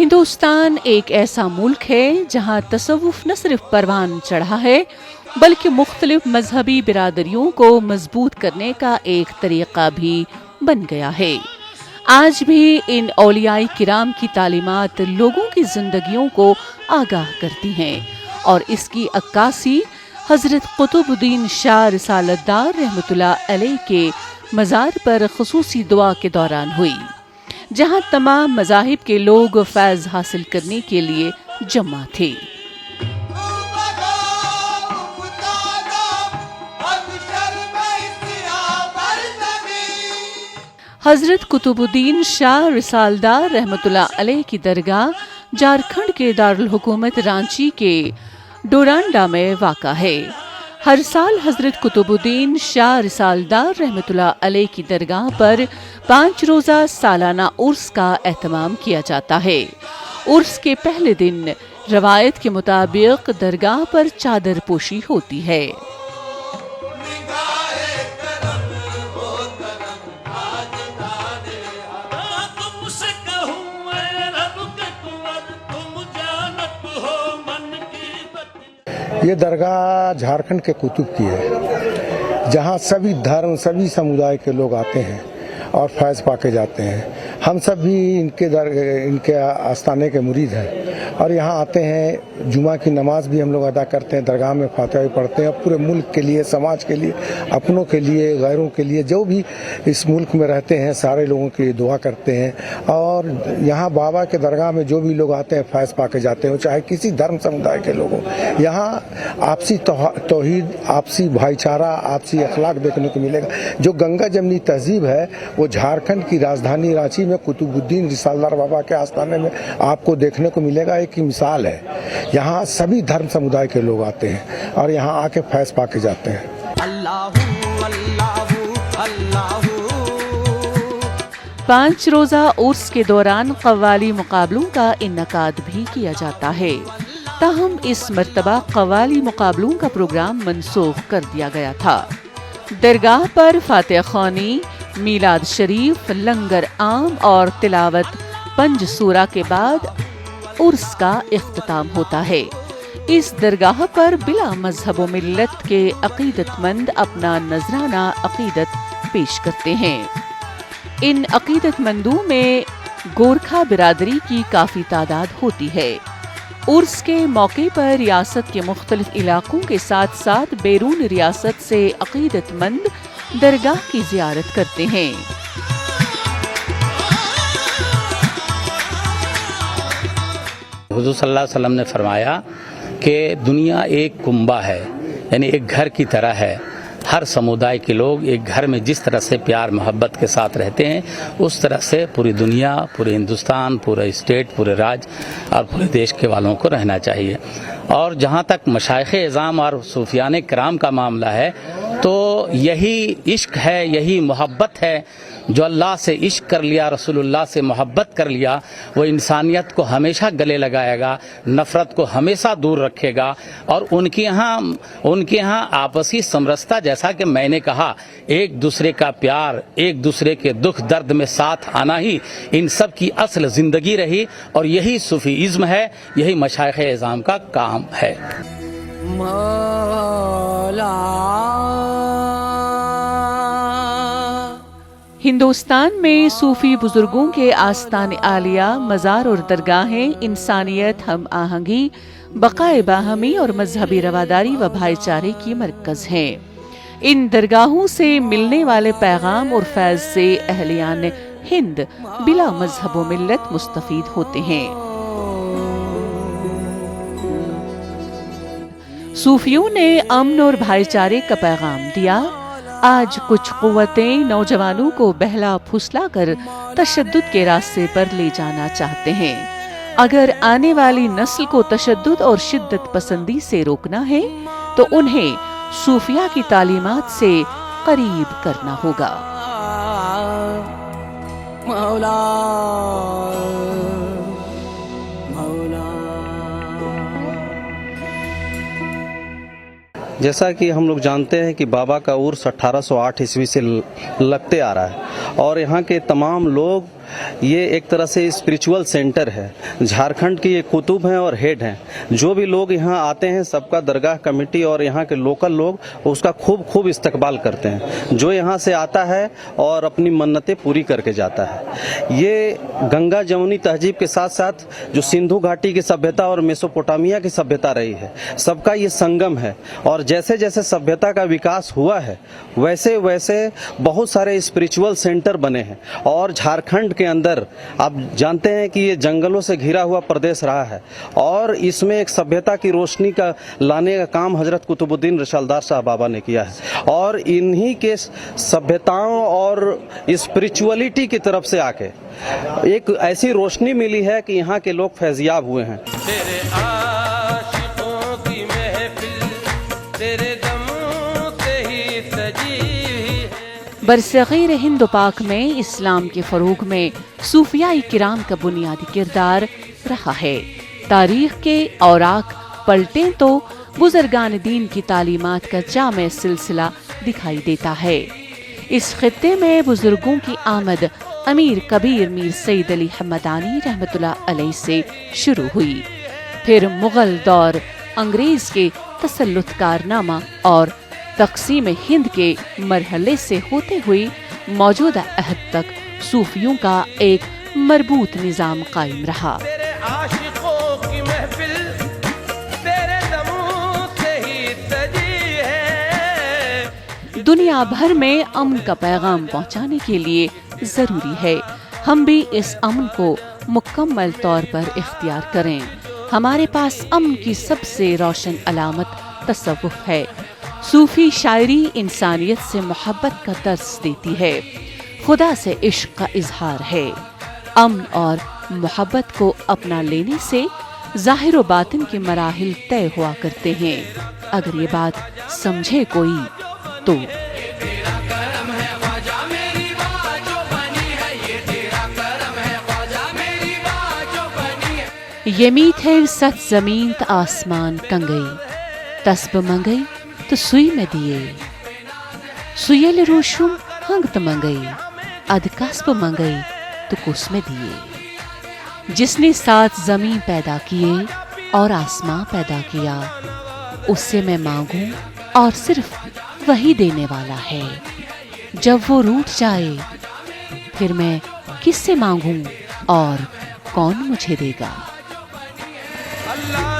हिंदुस्तान एक ऐसा मुल्क है जहाँ तसव्वुफ न सिर्फ परवान चढ़ा है बल्कि मुख्तलिफ मजहबी बिरादरियों को मजबूत करने का एक तरीका भी बन गया है। आज भी इन औलियाए किराम की तालीमात लोगों की जिंदगियों को आगाह करती हैं और इसकी अक्कासी हजरत कुतुबुद्दीन शाह रिसालतदार रहमतुल्लाह अलैह के मज़ार पर खुसूसी दुआ के दौरान हुई, जहां तमाम मज़ाहिब के लोग फैज़ हासिल करने के लिए जमा थे। हजरत कुतुबुद्दीन शाह रिसालदार रहमतुल्लाह अलैह की दरगाह झारखंड के दारुल हुकूमत रांची के डोरांडा में वाक़ा है। हर साल हजरत कुतुबुद्दीन शाह रिसालदार रहमतुल्लाह अलैह की दरगाह पर 5 रोज़ा सालाना उर्स का एहतमाम किया जाता है। उर्स के पहले दिन रवायत के मुताबिक दरगाह पर चादर पोशी होती है। ये दरगाह झारखंड के कुतुब की है, जहाँ सभी धर्म सभी समुदाय के लोग आते हैं और फैज़ पाके जाते हैं। हम सब भी इनके आस्थाने के मुरीद हैं और यहाँ आते हैं। जुमा की नमाज भी हम लोग अदा करते हैं, दरगाह में फातिहा भी पढ़ते हैं। पूरे मुल्क के लिए, समाज के लिए, अपनों के लिए, गैरों के लिए, जो भी इस मुल्क में रहते हैं सारे लोगों के लिए दुआ करते हैं। और यहाँ बाबा के दरगाह में जो भी लोग आते हैं फैज़ पाके जाते हैं, चाहे किसी धर्म समुदाय के लोग हों। यहाँ आपसी तौहीद, आपसी भाईचारा, आपसी अखलाक देखने को मिलेगा। जो गंगा जमनी तहजीब है वो झारखंड की राजधानी रांची में कुतुबुद्दीन रिसालदार बाबा के आस्थाने में आपको देखने को मिलेगा। एक मिसाल है, यहाँ सभी धर्म समुदाय के लोग आते हैं और यहाँ आके फैज़ पाके जाते हैं। अल्लाहू अल्लाहू अल्लाहू। 5 रोज़ा उर्स के दौरान कव्वाली मुकाबलों का इन्नकाद भी किया जाता है। ताहम इस मर्तबा कव्वाली मुकाबलों का प्रोग्राम मनसूख कर दिया गया था। दरगाह पर फातिहा ख़्वानी, मीलाद शरीफ, लंगर आम और तिलावत पंज सूरा के बाद उर्स का इख्तिताम होता है। इस दरगाह पर बिला मजहब व मिल्लत के अकीदतमंद अपना नजराना अकीदत पेश करते हैं। इन अकीदतमंदों में गोरखा बिरादरी की काफ़ी तादाद होती है। उर्स के मौके पर रियासत के मुख्तलिफ इलाकों के साथ साथ बैरून रियासत से अकीदतमंद दरगाह की ज़ियारत करते हैं। हुज़ूर सल्लल्लाहु अलैहि वसल्लम ने फरमाया कि दुनिया एक कुंबा है, यानी एक घर की तरह है। हर समुदाय के लोग एक घर में जिस तरह से प्यार मोहब्बत के साथ रहते हैं उस तरह से पूरी दुनिया, पूरे हिंदुस्तान, पूरे स्टेट, पूरे राज्य और पूरे देश के वालों को रहना चाहिए। और जहाँ तक मशाइख़ इज़ाम और सूफियाने किराम का मामला है तो यही इश्क है, यही मोहब्बत है। जो अल्लाह से इश्क कर लिया, रसूलुल्लाह से मोहब्बत कर लिया, वो इंसानियत को हमेशा गले लगाएगा, नफ़रत को हमेशा दूर रखेगा। और उनके यहाँ आपसी समरसता, जैसा कि मैंने कहा, एक दूसरे का प्यार, एक दूसरे के दुख दर्द में साथ आना ही इन सब की असल ज़िंदगी रही और यही सूफीइज़्म है, यही मशाइख़ इज़ाम का काम है। हिंदुस्तान में सूफी बुजुर्गों के आस्तान आलिया, मज़ार और दरगाहें इंसानियत, हम आहंगी, बक़ाए बाहमी और मजहबी रवादारी व भाईचारे की मरकज़ हैं। इन दरगाहों से मिलने वाले पैगाम और फैज़ से अहलियान हिंद बिला मजहब व मिल्लत मुस्तफ़ीद होते हैं। सूफियों ने अमन और भाईचारे का पैगाम दिया। आज कुछ क़ुव्वतें नौजवानों को बहला फुसला कर तशद्दुद के रास्ते पर ले जाना चाहते हैं। अगर आने वाली नस्ल को तशद्दुद और शिद्दत पसंदी से रोकना है तो उन्हें सूफिया की तालीमात से करीब करना होगा। मौला जैसा कि हम लोग जानते हैं कि बाबा का उर्स 1808 ईस्वी से लगते आ रहा है और यहाँ के तमाम लोग ये एक तरह से स्पिरिचुअल सेंटर है। झारखंड के ये कुतुब हैं और हेड हैं। जो भी लोग यहाँ आते हैं सबका दरगाह कमेटी और यहाँ के लोकल लोग उसका खूब इस्तकबाल करते हैं। जो यहाँ से आता है और अपनी मन्नतें पूरी करके जाता है। ये गंगा जमुनी तहजीब के साथ साथ जो सिंधु घाटी की सभ्यता और मेसोपोटामिया की सभ्यता रही है, सबका ये संगम है। और जैसे जैसे सभ्यता का विकास हुआ है वैसे वैसे बहुत सारे स्पिरिचुअल सेंटर बने हैं। और झारखंड के अंदर आप जानते हैं कि ये जंगलों से घिरा हुआ प्रदेश रहा है और इसमें एक सभ्यता की रोशनी का लाने का काम हजरत कुतुबुद्दीन रिसालदार साहब बाबा ने किया है। और इन्हीं के सभ्यताओं और स्पिरिचुअलिटी की तरफ से आके एक ऐसी रोशनी मिली है कि यहाँ के लोग फैजियाब हुए हैं। तेरे आशिकों की महफिल तेरे दम से ही सजी है। बरसग़ीर हिंद पाक में इस्लाम के फ़रोग़ में सूफियाई किराम का बुनियादी किरदार रहा है। तारीख़ के औराक पलटें तो बुज़ुर्गान दीन की तालीमात का जामे सिलसिला दिखाई देता है। इस खित्ते में बुज़ुर्गों की आमद अमीर कबीर मीर सईद अली हमदानी रहमतुल्लाह अलैह से शुरू हुई, फिर मुग़ल दौर, अंग्रेज़ के तसल्लुत कारनामा और तक़सीम हिंद के मरहले से होते हुई मौजूदा अहद तक सूफियों का एक मरबूत निज़ाम कायम रहा। तेरे आशिकों की महफिल तेरे दम से ही सजी है। दुनिया भर में अमन का पैगाम पहुंचाने के लिए जरूरी है हम भी इस अमन को मुकम्मल तौर पर इख्तियार करें। हमारे पास अमन की सबसे रोशन अलामत तसव्वुफ है। सूफी शायरी इंसानियत से मोहब्बत का दर्स देती है, खुदा से इश्क का इजहार है। अमन और मोहब्बत को अपना लेने से ज़ाहिर व बातिन के मराहिल तय हुआ करते हैं। अगर ये बात समझे कोई तो ये मीत है सच जमीन त आसमान कंगई, तस्ब मंगई तो सुई में दिए, सुयल रोशुम हंग त मंगई, अद कस्ब मंगई तो कुस में दिए। जिसने 7 जमीन पैदा किए और आसमां पैदा किया, उससे मैं मांगूं और सिर्फ वही देने वाला है। जब वो रूठ जाए फिर मैं किससे मांगूं और कौन मुझे देगा। अल्लाह